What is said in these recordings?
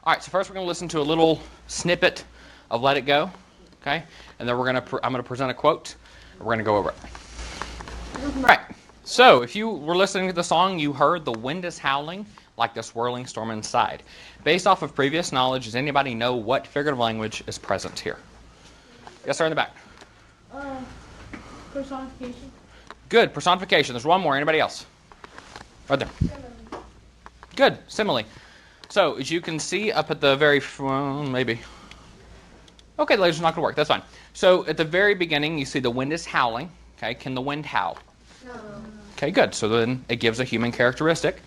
All right, so first we're going to listen to a little snippet of Let It Go, okay? And then I'm going to present a quote, and we're going to go over it. All right, so if you were listening to the song, you heard the wind is howling like the swirling storm inside. Based off of previous knowledge, does anybody know what figurative language is present here? Yes, sir, in the back. Personification. Good, personification. There's one more. Anybody else? Right there. Simile. Good, simile. So, as you can see up at the very front, maybe. Okay, the laser's not going to work. That's fine. So, at the very beginning, you see the wind is howling. Okay, can the wind howl? No. Okay, good. So then it gives a human characteristic.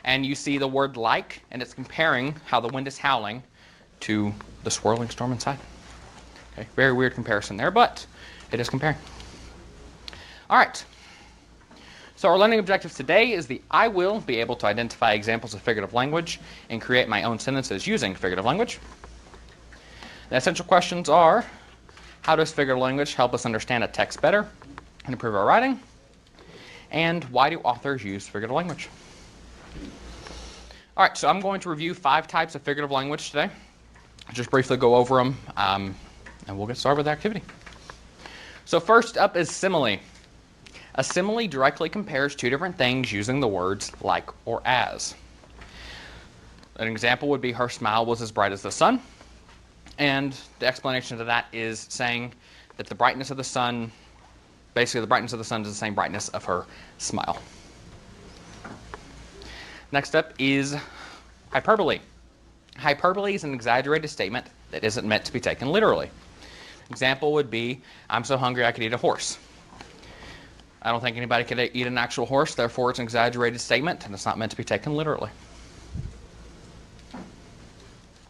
And you see the word like, and it's comparing how the wind is howling to the swirling storm inside. Okay, very weird comparison there, but it is comparing. All right. So our learning objectives today is I will be able to identify examples of figurative language and create my own sentences using figurative language. The essential questions are, how does figurative language help us understand a text better and improve our writing? And why do authors use figurative language? All right, so I'm going to review 5 types of figurative language today. I'll just briefly go over them, and we'll get started with the activity. So first up is simile. A simile directly compares 2 different things using the words like or as. An example would be her smile was as bright as the sun. And the explanation to that is saying that the brightness of the sun, basically the brightness of the sun is the same brightness of her smile. Next up is hyperbole. Hyperbole is an exaggerated statement that isn't meant to be taken literally. Example would be, I'm so hungry I could eat a horse. I don't think anybody could eat an actual horse, therefore it's an exaggerated statement and it's not meant to be taken literally.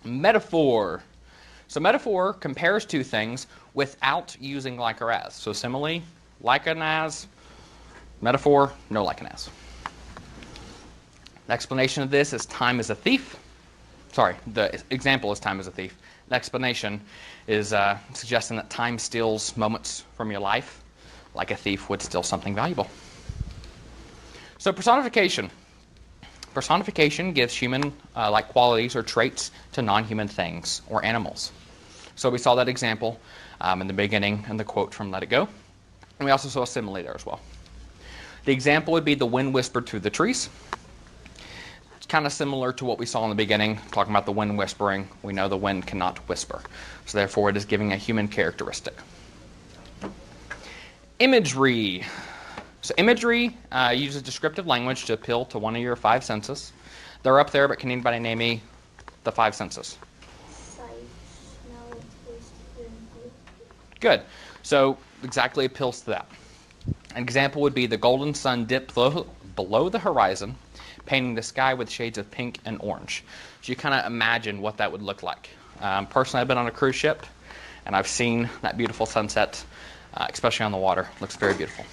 Metaphor. So metaphor compares 2 things without using like or as. So simile, like and as. Metaphor, no like and as. The explanation of this is time is a thief. Sorry, the example is time is a thief. The explanation is suggesting that time steals moments from your life like a thief would steal something valuable. So personification. Personification gives human-like qualities or traits to non-human things or animals. So we saw that example in the beginning in the quote from Let It Go. And we also saw a simile there as well. The example would be the wind whispered through the trees. It's kind of similar to what we saw in the beginning, talking about the wind whispering. We know the wind cannot whisper. So therefore it is giving a human characteristic. Imagery. So imagery uses descriptive language to appeal to one of your 5 senses. They're up there, but can anybody name me the 5 senses? Sight, smell, taste, hearing, feel. Good. So exactly appeals to that. An example would be the golden sun dipped below the horizon, painting the sky with shades of pink and orange. So you kind of imagine what that would look like. Personally, I've been on a cruise ship, and I've seen that beautiful sunset, especially on the water. It looks very beautiful.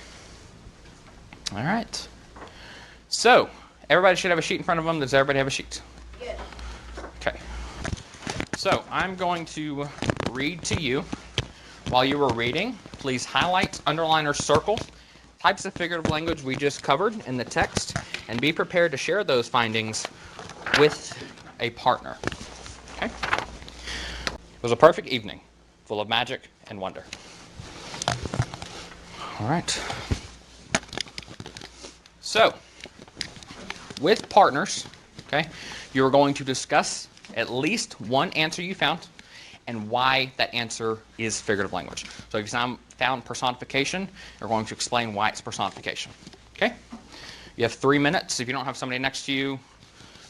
All right. So everybody should have a sheet in front of them. Does everybody have a sheet? Yes. Okay. So I'm going to read to you. While you were reading, please highlight, underline, or circle types of figurative language we just covered in the text, and be prepared to share those findings with a partner. Okay? It was a perfect evening, full of magic and wonder. All right. So, with partners, okay, you're going to discuss at least one answer you found and why that answer is figurative language. So if you found personification, you're going to explain why it's personification. Okay? You have 3 minutes. If you don't have somebody next to you,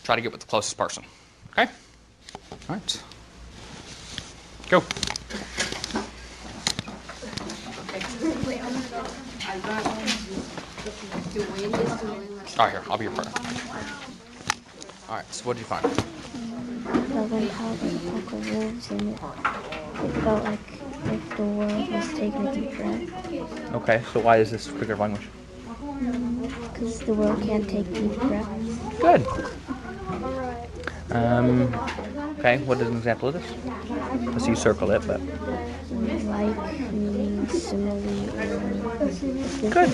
try to get with the closest person. Okay? All right. Go. All right, here. I'll be your partner. All right, so what did you find? But when Howard spoke of wolves in it, it felt like if the world was taking a deep breath. Okay, so why is this figurative language? Because the world can't take deep breaths. Good. Okay, what is an example of this? I see you circled it, but... Like means simile or... Good.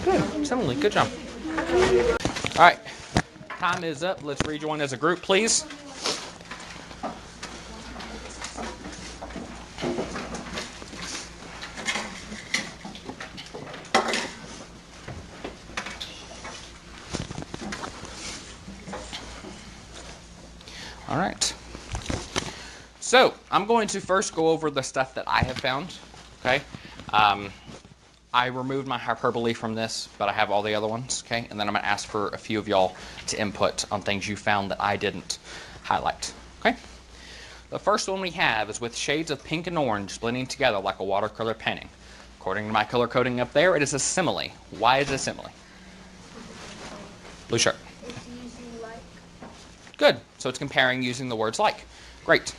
Good. Simile, good job. All right, time is up. Let's rejoin as a group, please. All right. So I'm going to first go over the stuff that I have found. Okay. I removed my hyperbole from this, but I have all the other ones. Okay. And then I'm going to ask for a few of y'all to input on things you found that I didn't highlight. Okay. The first one we have is with shades of pink and orange blending together like a watercolor painting. According to my color coding up there, it is a simile. Why is it a simile? Blue shirt. It's using like. Good. So it's comparing using the words like. Great.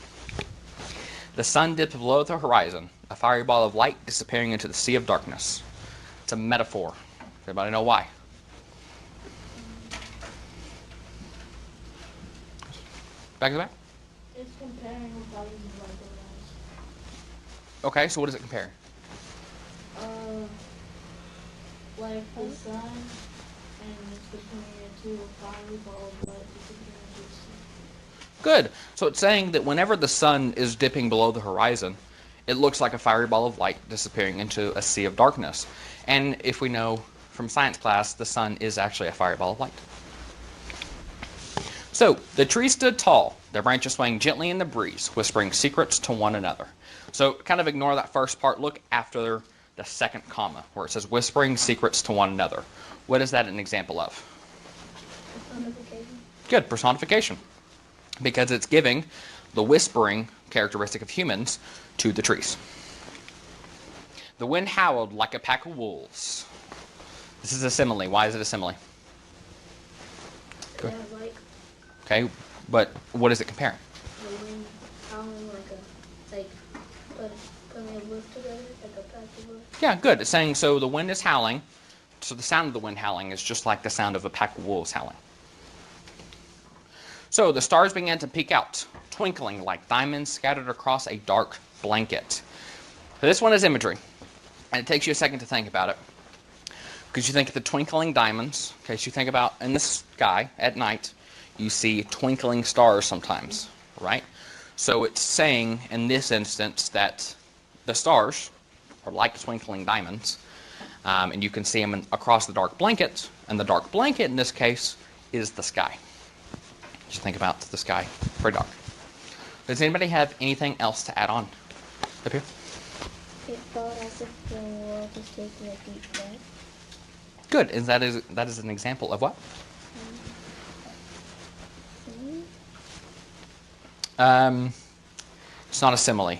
The sun dips below the horizon, a fiery ball of light disappearing into the sea of darkness. It's a metaphor. Does anybody know why? Back to back? It's comparing without using like or Okay, so what does it compare? like the sun, and it's comparing it to a fiery ball of light disappearing into the sea. Good. So it's saying that whenever the sun is dipping below the horizon, it looks like a fiery ball of light disappearing into a sea of darkness. And if we know from science class, the sun is actually a fiery ball of light. So the trees stood tall, their branches swaying gently in the breeze, whispering secrets to one another. So kind of ignore that first part. Look after the second comma where it says whispering secrets to one another. What is that an example of? Personification. Good, personification. Because it's giving the whispering characteristic of humans to the trees. The wind howled like a pack of wolves. This is a simile. Why is it a simile? Go Yeah, ahead. like Okay, but what is it comparing? the wind howling like putting a wolf together, like a pack of wolves. Yeah, good. It's saying so the wind is howling, so the sound of the wind howling is just like the sound of a pack of wolves howling. So the stars began to peek out, twinkling like diamonds scattered across a dark blanket. So this one is imagery, and it takes you a second to think about it. Because you think of the twinkling diamonds, okay, so you think about in the sky at night, you see twinkling stars sometimes, right? So it's saying in this instance that the stars are like twinkling diamonds, and you can see them across the dark blanket, and the dark blanket in this case is the sky. Just think about the sky, very dark. Does anybody have anything else to add on up here? It felt as if the world was taking a deep breath. Good. And that is an example of what? It's not a simile.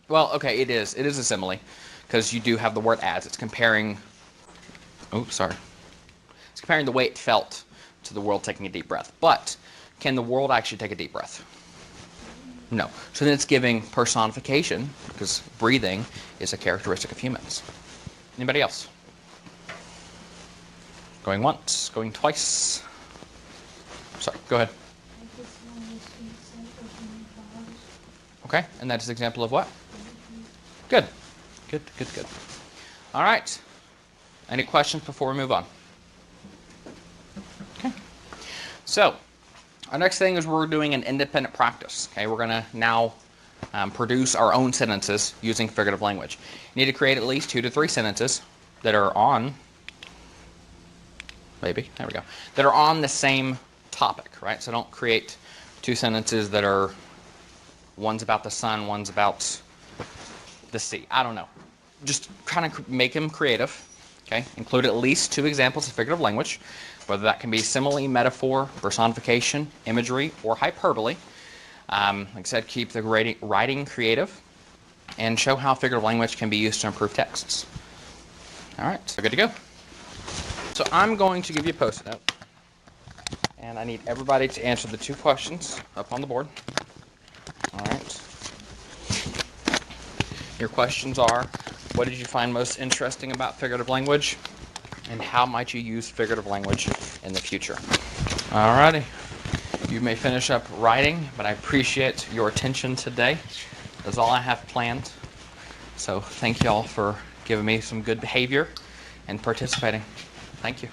Well, okay, it is. It is a simile because you do have the word as. It's comparing. Oh, sorry. It's comparing the way it felt to the world taking a deep breath. But can the world actually take a deep breath? No. So then it's giving personification because breathing is a characteristic of humans. Anybody else? Going once, going twice. Sorry, go ahead. Okay, and that's an example of what? Good. Good, good, good. All right. Any questions before we move on? Okay. So, our next thing is we're doing an independent practice. Okay, we're going to now produce our own sentences using figurative language. You need to create at least 2 to 3 sentences that are on, maybe, there we go, that are on the same topic, right? So don't create 2 sentences that are, one's about the sun, one's about the sea. I don't know. Just kind of make them creative, okay? Include at least 2 examples of figurative language, whether that can be simile, metaphor, personification, imagery, or hyperbole. Like I said, keep the writing creative and show how figurative language can be used to improve texts. All right, so good to go. So I'm going to give you a Post-it note, and I need everybody to answer the 2 questions up on the board. All right. Your questions are, what did you find most interesting about figurative language? And how might you use figurative language in the future? All righty. You may finish up writing, but I appreciate your attention today. That's all I have planned. So thank you all for giving me some good behavior and participating. Thank you.